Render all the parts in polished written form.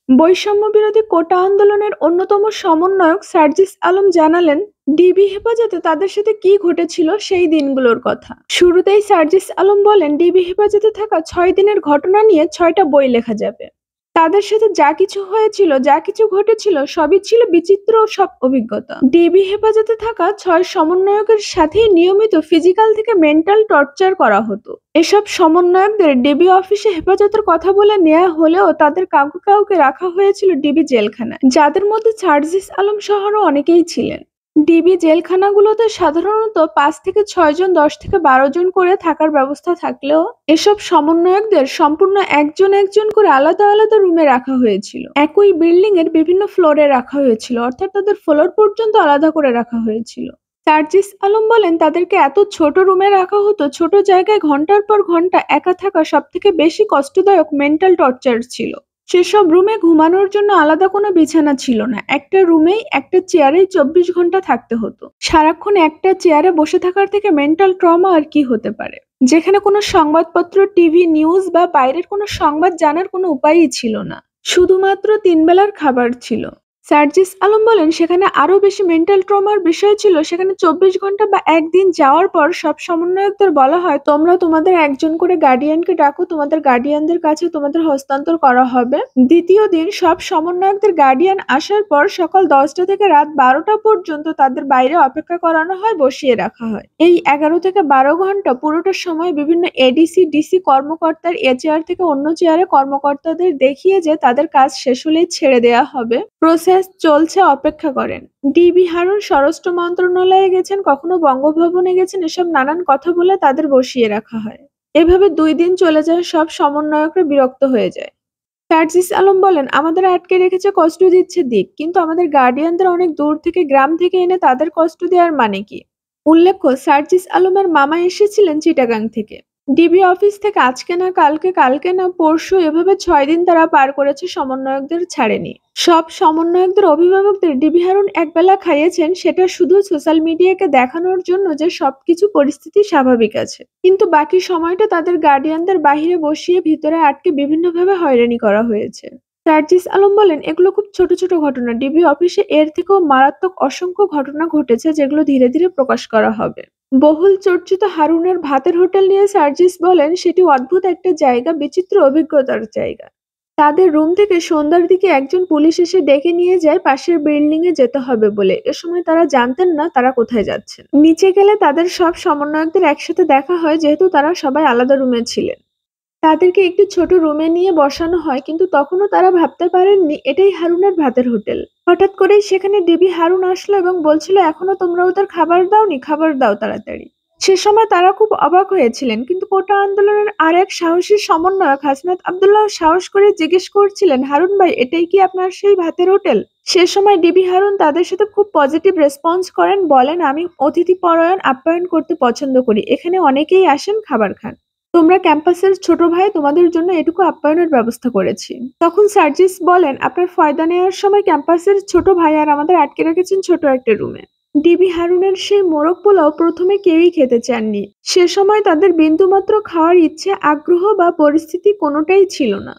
বৈষম্য বিরোধী কোটা আন্দোলনের অন্যতম সমন্বয়ক সার্জিস আলম জানালেন, ডিবি হেফাজতে তাদের সাথে কি ঘটেছিল সেই দিনগুলোর কথা। শুরুতেই সার্জিস আলম বলেন, ডিবি হেফাজতে থাকা ৬ দিনের ঘটনা নিয়ে ৬টা বই লেখা যাবে। তাদের সাথে যা কিছু হয়েছিল, যা কিছু ঘটেছিল সবই ছিল বিচিত্র সব অভিজ্ঞতা। ডিবি হেফাজতে থাকা ৬ সমন্বয়কের সাথেই নিয়মিত ফিজিক্যাল থেকে মেন্টাল টর্চার করা হতো। এসব সমন্বয়কদের ডিবি অফিসে হেফাজতের কথা বলে নেওয়া হলেও তাদের কাউকে কাউকে রাখা হয়েছিল ডিবি জেলখানায়, যাদের মধ্যে সার্জিস আলম সহরও অনেকেই ছিলেন। ডিবি জেলখানাগুলোতে সাধারণত ৫ থেকে ৬ জন, ১০ থেকে ১২ জন করে থাকার ব্যবস্থা থাকলেও এসব সমন্বয়কদের সম্পূর্ণ একজন একজন করে আলাদা আলাদা রুমে রাখা হয়েছিল। একই বিল্ডিং এর বিভিন্ন ফ্লোরে রাখা হয়েছিল, অর্থাৎ তাদের ফ্লোর পর্যন্ত আলাদা করে রাখা হয়েছিল। সার্জিস আলম বলেন, তাদেরকে এত ছোট রুমে রাখা হতো, ছোট জায়গায় ঘন্টার পর ঘন্টা একা থাকা সবথেকে বেশি কষ্টদায়ক মেন্টাল টর্চার ছিল। সেসব রুমে ঘুমানোর জন্য আলাদা কোনো বিছানা ছিল না। একটা রুমেই একটা চেয়ারেই ২৪ ঘন্টা থাকতে হতো। সারাক্ষণ একটা চেয়ারে বসে থাকার থেকে মেন্টাল ট্রমা আর কি হতে পারে? যেখানে কোনো সংবাদপত্র, টিভি নিউজ বা বাইরের কোনো সংবাদ জানার কোনো উপায়ই ছিল না। শুধুমাত্র ৩ বেলার খাবার ছিল। সার্জিস আলম বলেন, সেখানে আরো বেশি মেন্টাল ট্রমার বিষয় ছিল। সেখানে ২৪ ঘন্টা বা একদিন যাওয়ার পর সব সমন্বয়কদের বলা হয়, তোমরা তোমাদের একজন করে গার্ডিয়ানকে ডাকো, তোমাদের গার্ডিয়ানদের কাছে তোমাদের হস্তান্তর করা হবে। দ্বিতীয় দিন সব সমন্বয়কদের গার্ডিয়ান আসার পর সকাল ১০টা থেকে রাত ১২টা পর্যন্ত তাদের বাইরে অপেক্ষা করানো হয়, বসিয়ে রাখা হয়। এই ১১ থেকে ১২ ঘন্টা পুরোটা সময় বিভিন্ন এডিসি, ডিসি কর্মকর্তার এ চেয়ার থেকে অন্য চেয়ারে কর্মকর্তাদের দেখিয়ে যে তাদের কাজ শেষ হলেই ছেড়ে দেয়া হবে। প্রসেস চলছে, অপেক্ষা করেন। ডিবি হারুন স্বরাষ্ট্র মন্ত্রণালয়ে গেছেন, কখনো বঙ্গভবনে গেছেন, এসব নানান কথা বলে তাদের বসিয়ে রাখা হয়। এভাবে ২ দিন চলে যায়, সব সমন্বয়করা বিরক্ত হয়ে যায়। সার্জিস আলম বলেন, আমাদের আটকে রেখেছে, কষ্ট দিচ্ছে দিক, কিন্তু আমাদের গার্ডিয়ানদের অনেক দূর থেকে, গ্রাম থেকে এনে তাদের কষ্ট দেওয়ার মানে কি? উল্লেখ্য, সার্জিস আলমের মামা এসেছিলেন চিটাগাং থেকে। ডিবি অফিস থেকে আজকে না কালকে, কালকে না পরশু, এভাবে ৬ দিন তারা পার করেছে, সমন্বয়কদের ছাড়েনি। সব সমন্বয়কদের অভিভাবকদের ডিবি হারুন একবেলা খাইয়েছেন, সেটা শুধু সোশ্যাল মিডিয়াকে দেখানোর জন্য যে সবকিছু পরিস্থিতি স্বাভাবিক আছে। কিন্তু বাকি সময়টা তাদের গার্ডিয়ানদের বাহিরে বসিয়ে ভিতরে আটকে বিভিন্নভাবে হয়রানি করা হয়েছে। সার্জিস আলম বলেন, এগুলো খুব ছোট ছোট ঘটনা। ডিবি অফিসে এর থেকেও মারাত্মক অসংখ্য ঘটনা ঘটেছে, যেগুলো ধীরে ধীরে প্রকাশ করা হবে। বহুল চর্চিত হারুনের ভাতের হোটেল নিয়ে সার্জিস বলেন, সেটি অদ্ভুত একটা জায়গা, বিচিত্র অভিজ্ঞতার জায়গা। তাদের রুম থেকে সন্ধ্যার দিকে একজন পুলিশ এসে ডেকে নিয়ে যায় পাশের বিল্ডিং এ যেতে হবে বলে। এ সময় তারা জানতেন না তারা কোথায় যাচ্ছেন। নিচে গেলে তাদের সব সমন্বয়কদের একসাথে দেখা হয়, যেহেতু তারা সবাই আলাদা রুমে ছিলেন। তাদেরকে একটি ছোট রুমে নিয়ে বসানো হয়, কিন্তু তখনও তারা ভাবতে পারেননি এটাই হারুনের ভাতের হোটেল। হঠাৎ করেই সেখানে ডিবি হারুন আসলো এবং বলছিল, এখনো তোমরা ওদের খাবার দাওনি, খাবার দাও তাড়াতাড়ি। সে সময় তারা খুব অবাক হয়েছিলেন, কিন্তু কোটা আন্দোলনের আর এক সাহসী সমন্বয়ক হাসনাত আব্দুল্লাহ সাহস করে জিজ্ঞেস করছিলেন, হারুন ভাই, এটাই কি আপনার সেই ভাতের হোটেল? সে সময় ডিবি হারুন তাদের সাথে খুব পজিটিভ রেসপন্স করেন, বলেন, আমি অতিথি পরায়ণ, আপ্যায়ন করতে পছন্দ করি, এখানে অনেকেই আসেন, খাবার খান। তোমরা ক্যাম্পাসের ছোট ভাই, তোমাদের জন্য এটুকু আপ্যায়নের ব্যবস্থা করেছি। তখন সার্জিস বলেন, আপনার ফয়দা নেওয়ার সময় ক্যাম্পাসের ছোট ভাই আর আমাদের আটকে রেখেছেন ছোট একটা রুমে। ডিবি হারুনের সেই মোরগ পোলাও প্রথমে কেউই খেতে চাননি। সে সময় তাদের বিন্দুমাত্র খাওয়ার ইচ্ছে, আগ্রহ বা পরিস্থিতি কোনোটাই ছিল না।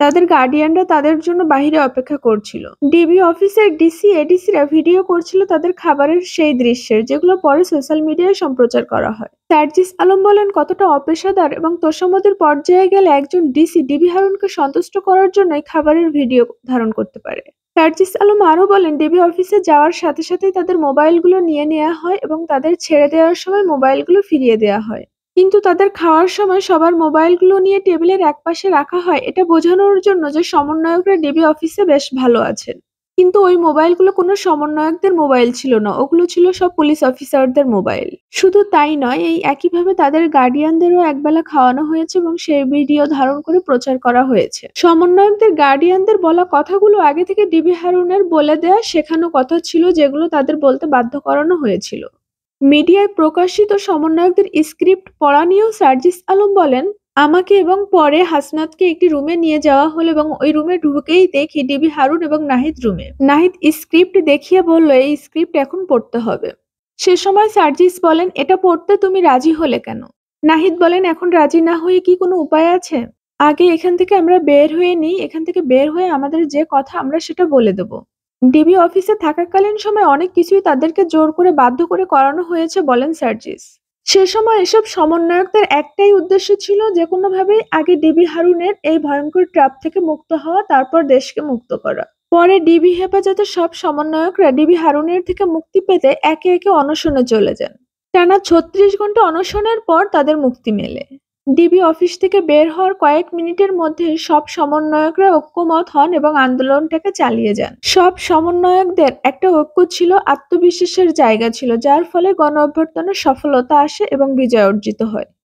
তাদের গার্ডিয়ানরা তাদের জন্য বাহিরে অপেক্ষা করছিল। ডিবি অফিসের ডিসি, এডিসিরা ভিডিও করছিল তাদের খাবারের সেই দৃশ্যের, যেগুলো পরে সোশ্যাল মিডিয়ায় সম্প্রচার করা হয়। সার্জিস আলম বলেন, কতটা অপেশাদার এবং তোষামোদের পর্যায়ে গেলে একজন ডিসি ডিবি হারুনকে সন্তুষ্ট করার জন্যই খাবারের ভিডিও ধারণ করতে পারে। সার্জিস আলম আরও বলেন, ডিবি অফিসে যাওয়ার সাথে সাথেই তাদের মোবাইলগুলো নিয়ে নেওয়া হয় এবং তাদের ছেড়ে দেওয়ার সময় মোবাইলগুলো ফিরিয়ে দেওয়া হয়। কিন্তু তাদের খাওয়ার সময় সবার মোবাইলগুলো নিয়ে টেবিলের একপাশে রাখা হয়, এটা বোঝানোর জন্য যে সমন্বয়করা ডিবি অফিসে বেশ ভালো আছেন। কিন্তু ওই মোবাইলগুলো কোনো সমন্বয়কদের মোবাইল ছিল না, ওগুলো ছিল সব পুলিশ অফিসারদের মোবাইল। শুধু তাই নয়, এই একইভাবে তাদের গার্ডিয়ানদেরও একবেলা খাওয়ানো হয়েছে এবং সেই ভিডিও ধারণ করে প্রচার করা হয়েছে। সমন্বয়কদের গার্ডিয়ানদের বলা কথাগুলো আগে থেকে ডিবি হারুনের বলে দেয়া শেখানো কথা ছিল, যেগুলো তাদের বলতে বাধ্য করানো হয়েছিল। মিডিয়ায় প্রকাশিত সমন্বয়কদের স্ক্রিপ্ট পড়া নিয়েও সার্জিস আলম বলেন, আমাকে এবং পরে হাসনাতকে একটি রুমে নিয়ে যাওয়া হলো এবং ওই রুমে ঢুকেই দেখি ডিবি হারুন এবং নাহিদ রুমে। নাহিদ স্ক্রিপ্ট দেখিয়ে বলল, এই স্ক্রিপ্ট এখন পড়তে হবে। সে সময় সার্জিস বলেন, এটা পড়তে তুমি রাজি হলে কেন? নাহিদ বলেন, এখন রাজি না হয়ে কি কোনো উপায় আছে? আগে এখান থেকে আমরা বের হয়ে নিই, এখান থেকে বের হয়ে আমাদের যে কথা আমরা সেটা বলে দেব। ডিবি অফিসে থাকাকালীন সময় অনেক কিছুই তাদেরকে জোর করে বাধ্য করে করানো হয়েছে বলেন সার্জিস। সে সময় এসব সমন্বয়কদের একটাই উদ্দেশ্য ছিল যে কোনোভাবেই আগে ডিবি হারুনের এই ভয়ঙ্কর ট্র্যাপ থেকে মুক্ত হওয়া, তারপর দেশকে মুক্ত করা। পরে ডিবি হেফাজতের সব সমন্বয়করা ডিবি হারুনের থেকে মুক্তি পেতে একে একে অনশনে চলে যান। টানা ৩৬ ঘন্টা অনশনের পর তাদের মুক্তি মেলে। ডিবি অফিস থেকে বের হওয়ার কয়েক মিনিটের মধ্যেই সব সমন্বয়করা ঐক্যমত হন এবং আন্দোলনটাকে চালিয়ে যান। সব সমন্বয়কদের একটা ঐক্য ছিল, আত্মবিশ্বাসের জায়গা ছিল, যার ফলে গণ অভ্যুত্থানের সফলতা আসে এবং বিজয় অর্জিত হয়।